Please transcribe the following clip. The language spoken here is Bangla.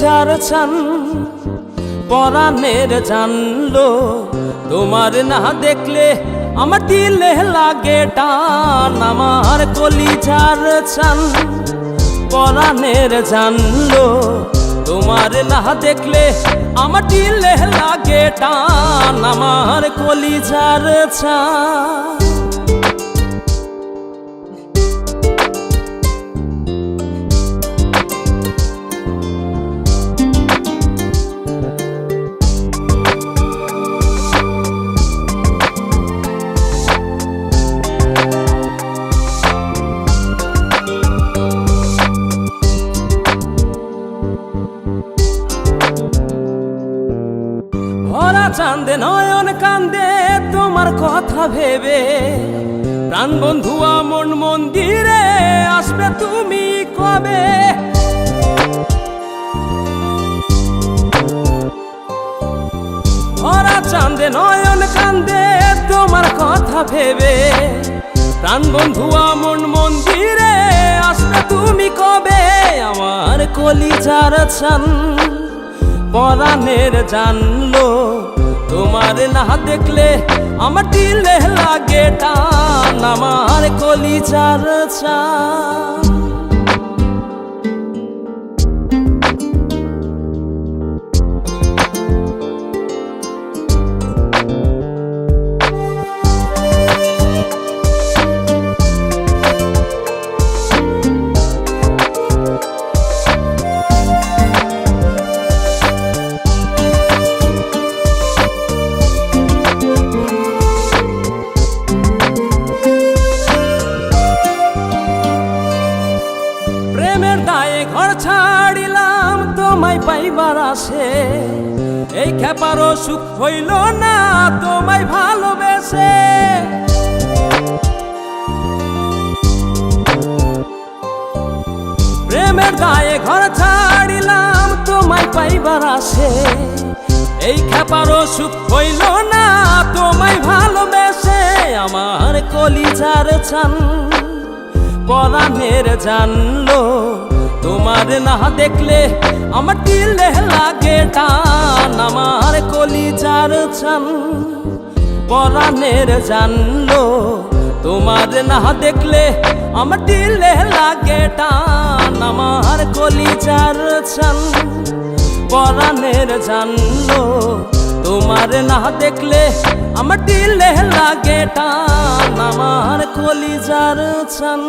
কলিজার চান পরাণের জানলো তোমার না দেখলে আমার দিলে লাগে টান আমার কলিজার চান পরাণের জানলো তোমার না দেখলে আমার দিলে লাগে টান আমার কলিজার চান ভরা চাঁদে নয়ন কান্দে তোমার কথা ভেবে প্রাণ বন্ধুয়া মন মন্দিরে আসবে তুমি কবে ভরা চাঁদে নয়ন কান্দে তোমার কথা ভেবে প্রাণ বন্ধুয়া মন মন্দিরে আসবে তুমি কবে আমার কলিজার চান পরাণের জানলো তোমার না দেখলে আমার দিলে লাগে টান আমার কলিজার চান ঘর ছাড়িলাম তোমায় পাইবার আসে এই খেপারও সুখ হইল না তোমায় ভালোবেসে প্রেমের দায়ে ঘর ছাড়িলাম তোমায় পাইবার আসে এই খেপারও সুখ হইল না তোমায় ভালোবেসে আমার কলিজার চান পরাণের জানলো তোমার না দেখলে আমার দিলে লাগে টান আমার কলিজার চান পরাণের জানলো তোমার না দেখলে আমার দিলে লাগে টান আমার কলিজার চান পরাণের জানলো তোমার না দেখলে আমার দিলে লাগে টান আমার কলিজার চান